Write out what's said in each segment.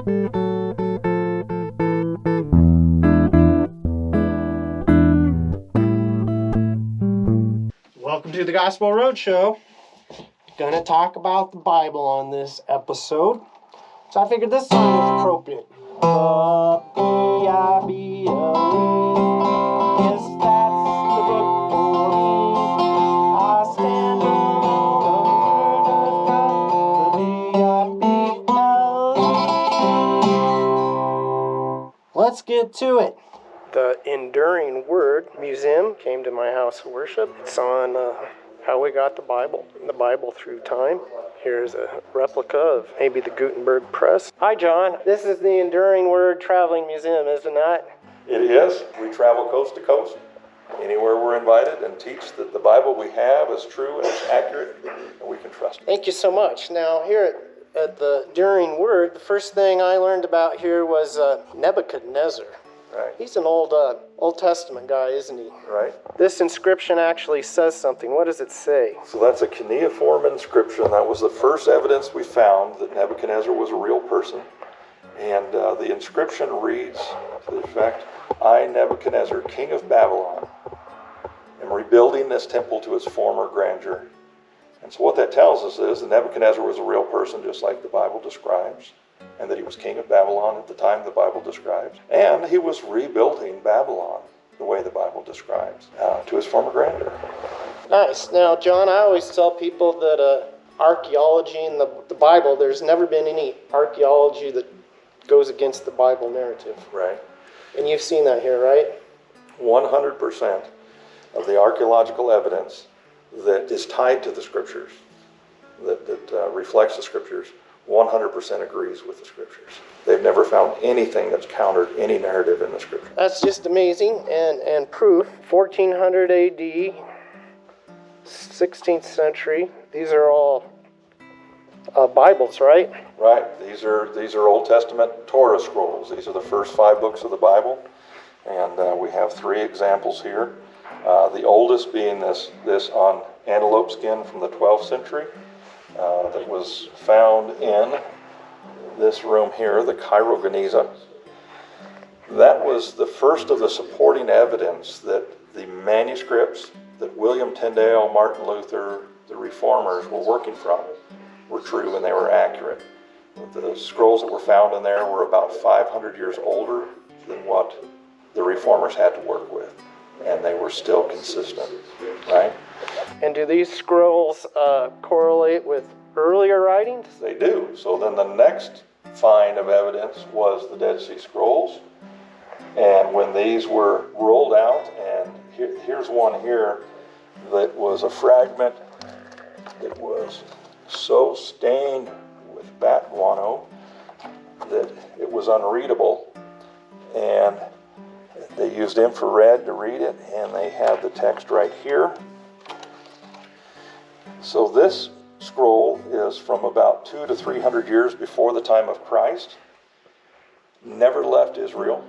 Welcome to the Gospel Roadshow. Gonna talk about the Bible on this episode. So I figured this song was appropriate. Bibble, yes, that's the book for me. I stand on the word of God, the Bibble. Let's get to it. The Enduring Word Museum came to my house of worship. It's on how we got the Bible through time. Here's a replica of maybe the Gutenberg press. Hi, John. This is the Enduring Word Traveling Museum, is it not? It is. We travel coast to coast, anywhere we're invited, and teach that the Bible we have is true and it's accurate, and we can trust it. Thank you so much. Now, here at the Enduring Word, the first thing I learned about here was Nebuchadnezzar. Right. He's an Old Testament guy, isn't he? Right. This inscription actually says something. What does it say? So that's a cuneiform inscription. That was the first evidence we found that Nebuchadnezzar was a real person. And the inscription reads to the effect, I, Nebuchadnezzar, king of Babylon, am rebuilding this temple to its former grandeur. And so what that tells us is that Nebuchadnezzar was a real person, just like the Bible describes, and that he was king of Babylon at the time the Bible describes. And he was rebuilding Babylon the way the Bible describes, to his former grandeur. Nice. Now, John, I always tell people that archaeology in the Bible, there's never been any archaeology that goes against the Bible narrative. Right. And you've seen that here, right? 100% of the archaeological evidence that is tied to the Scriptures, that reflects the Scriptures, 100% agrees with the Scriptures. They've never found anything that's countered any narrative in the Scripture. That's just amazing, and proof. 1400 AD, 16th century. These are all Bibles, right? Right. These are Old Testament Torah scrolls. These are the first 5 books of the Bible, and we have 3 examples here. The oldest being this on antelope skin from the 12th century. That was found in this room here, the Cairo-Geniza. That was the first of the supporting evidence that the manuscripts that William Tyndale, Martin Luther, the Reformers were working from were true and they were accurate. The scrolls that were found in there were about 500 years older than what the Reformers had to work with, and they were still consistent, right? And do these scrolls correlate with earlier writings? They do. So then the next find of evidence was the Dead Sea Scrolls. And when these were rolled out, and here's one here that was a fragment that was so stained with bat guano that it was unreadable. And they used infrared to read it, and they have the text right here. So this scroll is from about 200 to 300 years before the time of Christ. Never left Israel.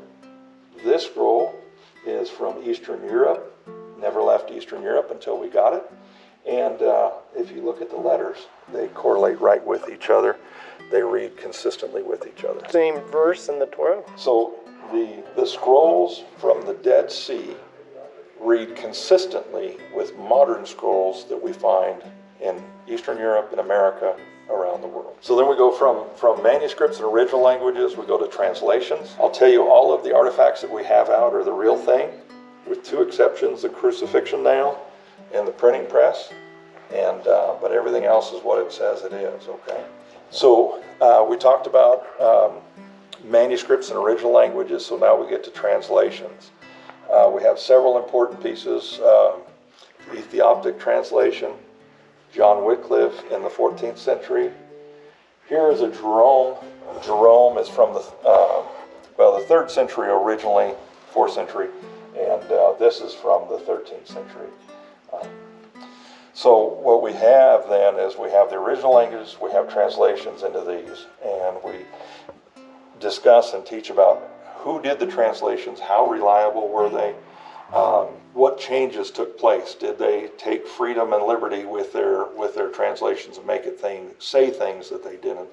This scroll is from Eastern Europe. Never left Eastern Europe until we got it. And if you look at the letters, they correlate right with each other. They read consistently with each other. Same verse in the Torah? So the scrolls from the Dead Sea read consistently with modern scrolls that we find in Eastern Europe and America, around the world. So then we go from manuscripts in original languages, we go to translations. I'll tell you all of the artifacts that we have out are the real thing, with 2 exceptions, the crucifixion nail and the printing press, and but everything else is what it says it is, okay? So we talked about manuscripts in original languages, so now we get to translations. We have several important pieces. Ethiopic translation, John Wycliffe in the 14th century. Here is a Jerome. Jerome is from the 3rd century originally, 4th century, and this is from the 13th century. So what we have then is we have the original languages, we have translations into these, and we discuss and teach about who did the translations, how reliable were they, what changes took place. Did they take freedom and liberty with their translations and make it say things that they didn't?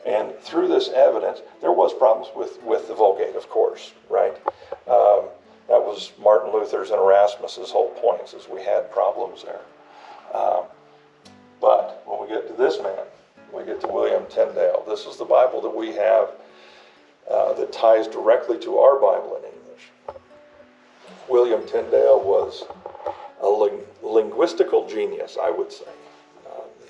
And through this evidence, there was problems with the Vulgate, of course, right? That was Martin Luther's and Erasmus's whole points, is we had problems there. But when we get to this man, we get to William Tyndale. This is the Bible that we have that ties directly to our Bible in English. William Tyndale was a linguistical genius, I would say.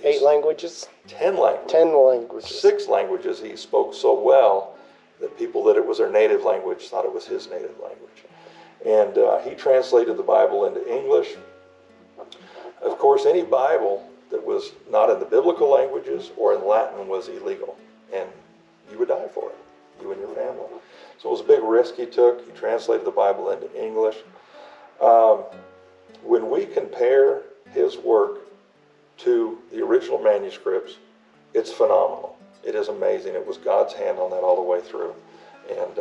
8 languages? 10 languages. 10 languages. 6 languages he spoke so well that people that it was their native language thought it was his native language. And he translated the Bible into English. Of course, any Bible that was not in the biblical languages or in Latin was illegal, and you would die for it, you and your family. So it was a big risk he took. He translated the Bible into English. When we compare his work to the original manuscripts, it's phenomenal. It is amazing. It was God's hand on that all the way through. And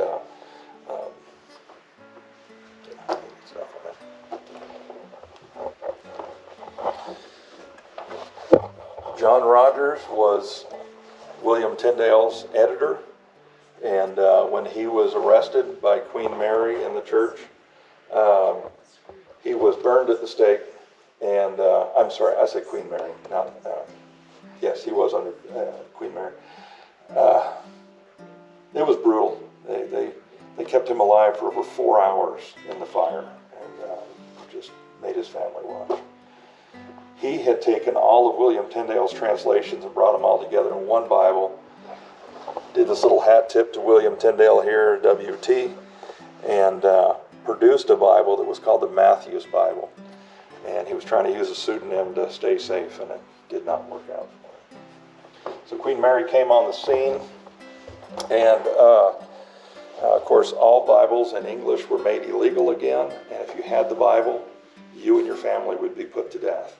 John Rogers was William Tyndale's editor, and when he was arrested by Queen Mary in the church, he was burned at the stake. And I'm sorry, I said Queen Mary, not yes, he was under Queen Mary. It was brutal. They kept him alive for over 4 hours in the fire, and just made his family watch. He had taken all of William Tyndale's translations and brought them all together in one Bible. Did this little hat tip to William Tyndale here, WT, and produced a Bible that was called the Matthew's Bible. And he was trying to use a pseudonym to stay safe, and it did not work out. So Queen Mary came on the scene, and of course all Bibles in English were made illegal again, and if you had the Bible, you and your family would be put to death.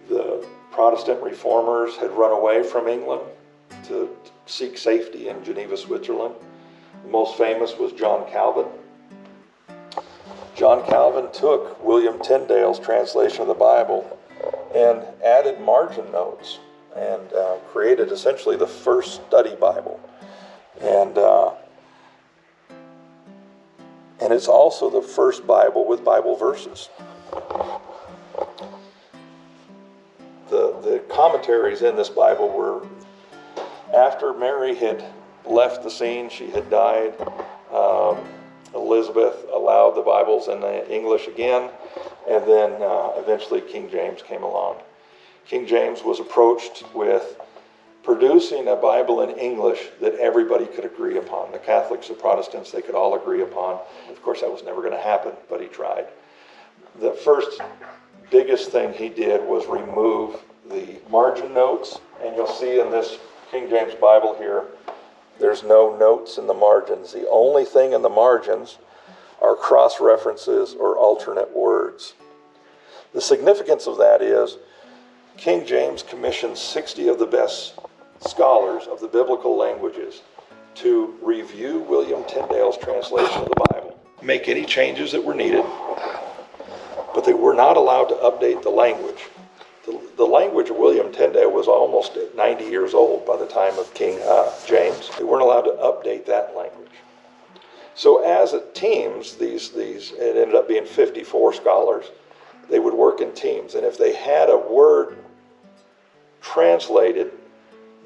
The Protestant reformers had run away from England to seek safety in Geneva, Switzerland. The most famous was John Calvin. John Calvin took William Tyndale's translation of the Bible and added margin notes and created essentially the first study Bible. And it's also the first Bible with Bible verses. The commentaries in this Bible were, after Mary had left the scene, she had died, Elizabeth allowed the Bibles in English again, and then eventually King James came along. King James was approached with producing a Bible in English that everybody could agree upon. The Catholics and Protestants, they could all agree upon. Of course, that was never going to happen, but he tried. The first biggest thing he did was remove the margin notes, and you'll see in this King James Bible here, there's no notes in the margins. The only thing in the margins are cross-references or alternate words. The significance of that is King James commissioned 60 of the best scholars of the biblical languages to review William Tyndale's translation of the Bible, make any changes that were needed, but they were not allowed to update the language. The language of William Tyndale was almost 90 years old by the time of King James. They weren't allowed to update that language. So as teams, it ended up being 54 scholars, they would work in teams. And if they had a word translated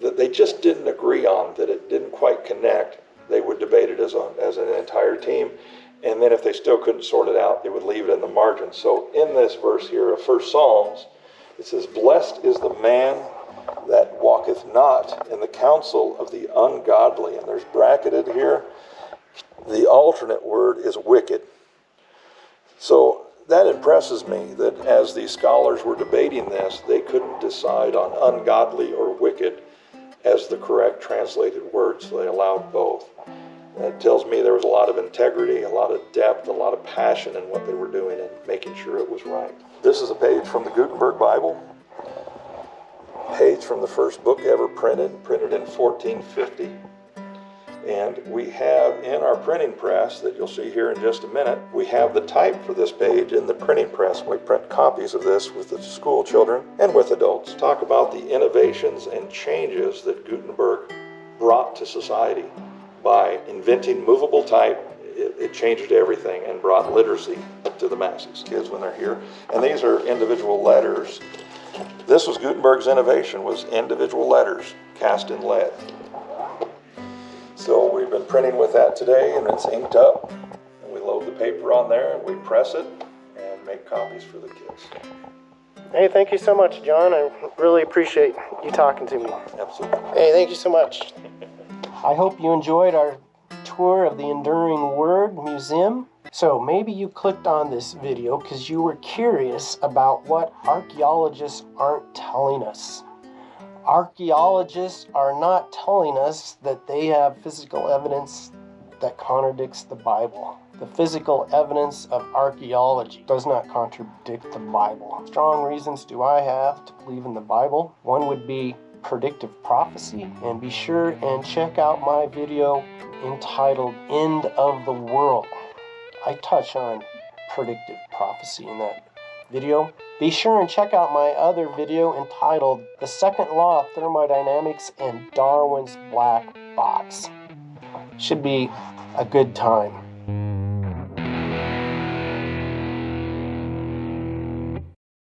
that they just didn't agree on, that it didn't quite connect, they would debate it as an entire team. And then if they still couldn't sort it out, they would leave it in the margin. So in this verse here of 1 Psalms, it says, "Blessed is the man that walketh not in the counsel of the ungodly." And there's bracketed here. The alternate word is wicked. So that impresses me that as these scholars were debating this, they couldn't decide on ungodly or wicked as the correct translated word, so they allowed both. That tells me there was a lot of integrity, a lot of depth, a lot of passion in what they were doing and making sure it was right. This is a page from the Gutenberg Bible, page from the first book ever printed in 1450. And we have in our printing press that you'll see here in just a minute, we have the type for this page in the printing press. We print copies of this with the school children and with adults. Talk about the innovations and changes that Gutenberg brought to society. By inventing movable type, it changed everything and brought literacy to the masses, kids when they're here. And these are individual letters. This was Gutenberg's innovation, was individual letters cast in lead. So we've been printing with that today, and it's inked up. And we load the paper on there, and we press it, and make copies for the kids. Hey, thank you so much, John. I really appreciate you talking to me. Absolutely. Hey, thank you so much. I hope you enjoyed our tour of the Enduring Word Museum. So maybe you clicked on this video because you were curious about what archaeologists aren't telling us. Archaeologists are not telling us that they have physical evidence that contradicts the Bible. The physical evidence of archaeology does not contradict the Bible. Strong reasons do I have to believe in the Bible. One would be predictive prophecy, and be sure and check out my video entitled End of the World. I touch on predictive prophecy in that video. Be sure and check out my other video entitled The Second Law of Thermodynamics and Darwin's Black Box. Should be a good time.